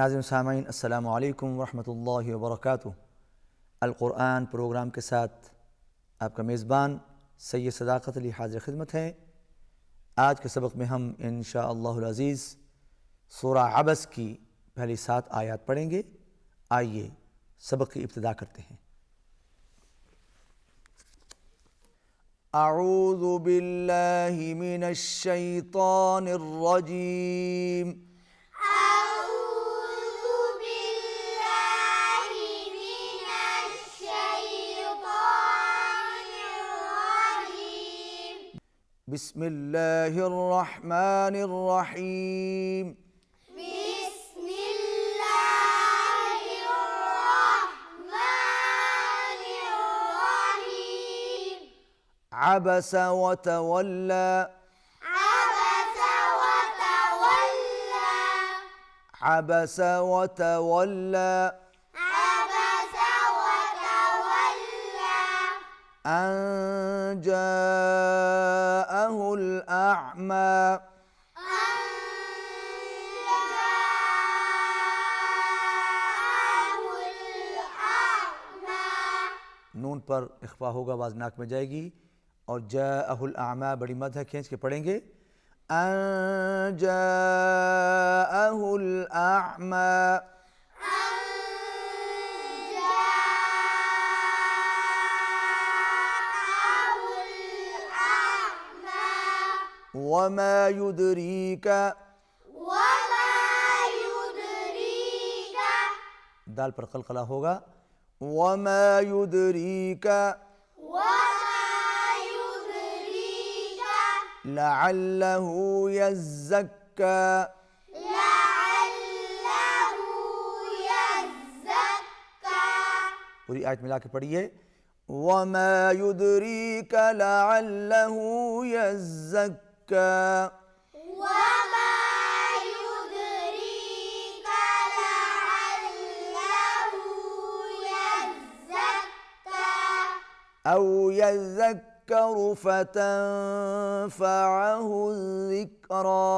ناظرین سامعین السلام علیکم ورحمۃ اللہ وبرکاتہ۔ القرآن پروگرام کے ساتھ آپ کا میزبان سید صداقت علی حاضر خدمت ہے۔ آج کے سبق میں ہم انشاءاللہ العزیز سورہ عبس کی پہلی 7 آیات پڑھیں گے۔ آئیے سبق کی ابتدا کرتے ہیں۔ اعوذ باللہ من الشیطان الرجیم۔ بسم اللہ الرحمن الرحیم۔ بسم اللہ الرحمن الرحیم۔ عبس وتولى عبس وتولى عبس وتولى عبس وتولى أن جاءه الأعمى نون پر اخفا ہوگا، آواز ناک میں جائے گی، اور جاءہ الاعمی بڑی مد ہے، کھینچ کے پڑھیں گے۔ ان جاءہ الاعمی وما يدريك دال پر قلقلہ ہوگا، وما يدريك لعله يزكى پوری آیت ملا کے پڑھیے۔ وما يدريك لعله يزكى أو يذكر فتنفعه الذكرى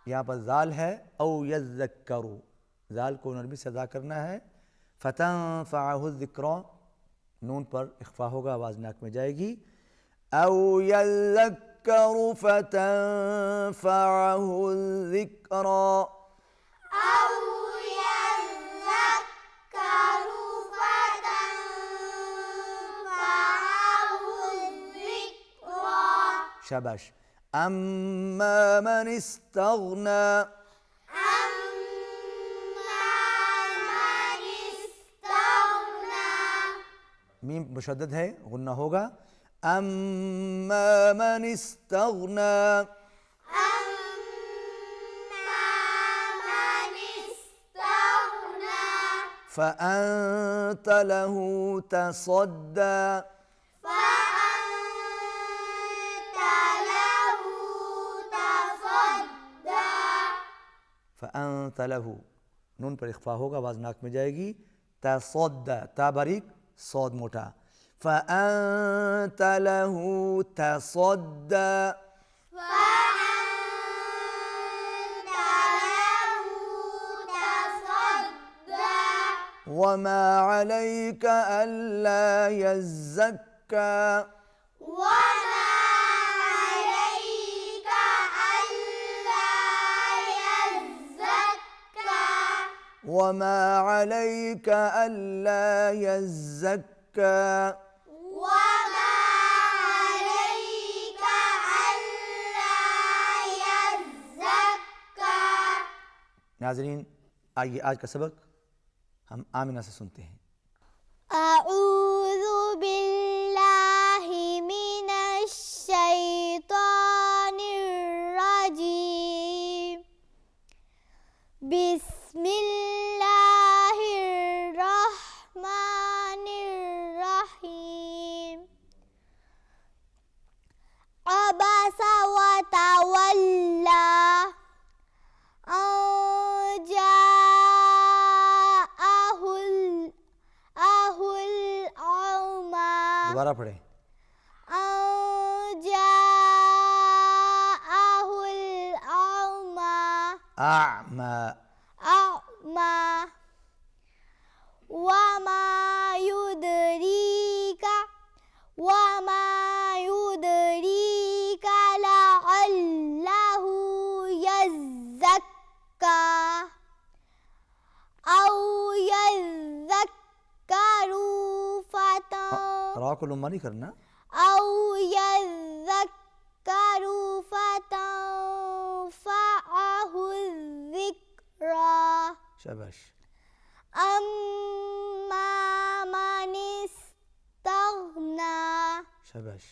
یہاں پر ذال ہے، او یذکر، ذال کو نرمی سے ادا کرنا ہے۔ فتنفعہ الذکرى نون پر اخفا ہوگا، آواز ناک میں جائے گی۔ او یذکر فتنفعہ الذکرى شاباش۔ اما من استغنى میم مشدد ہے، غنہ ہوگا۔ اما من استغنى فأنت له تصدى فأنت له نون پر اخفا ہوگا، آواز ناک میں جائے گی۔ تصدى تا باریک، صاد موٹا۔ فأنت له تصدى وما عليك ألا يزكى وما عليك ألا يزكى ناظرین آئیے آج کا سبق ہم آمینہ سے سنتے ہیں۔ اعوذ باللہ من الشیطان الرجیم۔ بسم اللہ الرحمن الرحیم۔ عبس وتولى أن جاءه دوبارہ پڑھیں. أن جاءه الأعمى اعمى. أعمى وما يدريك لعله يزكى أو يذكر را کو لمبا نہیں کرنا. أو يذكر فتنفعه الذكرى شاباش. أما من استغنى شاباش.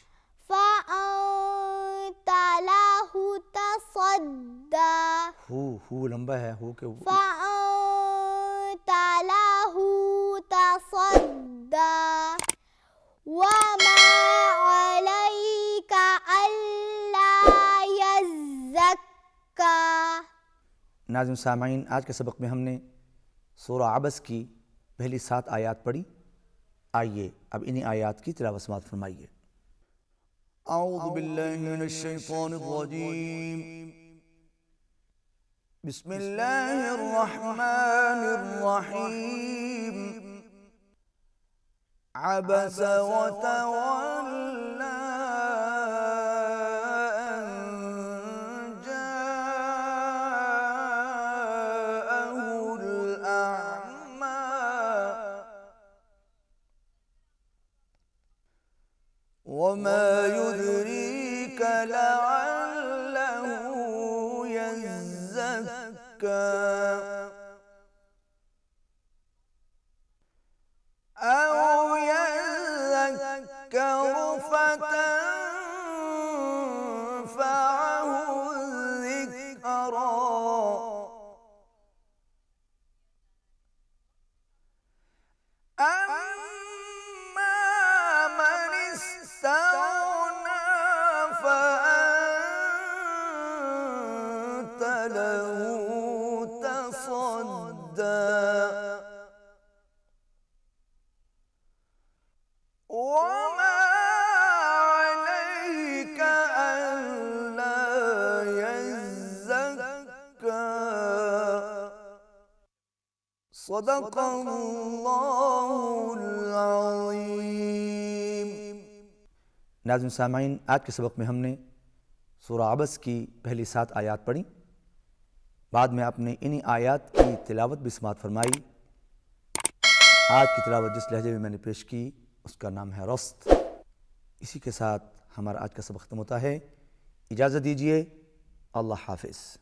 فأنت له تصدى ہو لمبا ہے, ہو کے فأنت له تصدى وما عليك ألا يزكى. ناظرین سامعین, آج کے سبق میں ہم نے سورہ عبس کی پہلی 7 آیات پڑھی. آئیے اب انہی آیات کی تلاوت سماعت فرمائیے. اعوذ باللہ من الشیطان الرجیم. بسم اللہ الرحمن الرحیم. عبس وتولى أن جاءه الأعمى وما يدريك لعله يزكى أو يذكر فتنفعه الذكرى. أما من استغنى فأنت له تصدى وما عليك ألا يزكى. صدق الله العظيم. ناظرین سامعین, آج کے سبق میں ہم نے سورہ عبس کی پہلی 7 آیات پڑھی. بعد میں آپ نے انہی آیات کی تلاوت بھی سماعت فرمائی. آج کی تلاوت جس لہجے میں نے پیش کی اس کا نام ہے رست. اسی کے ساتھ ہمارا آج کا سبق ختم ہوتا ہے. اجازت دیجیے. اللہ حافظ.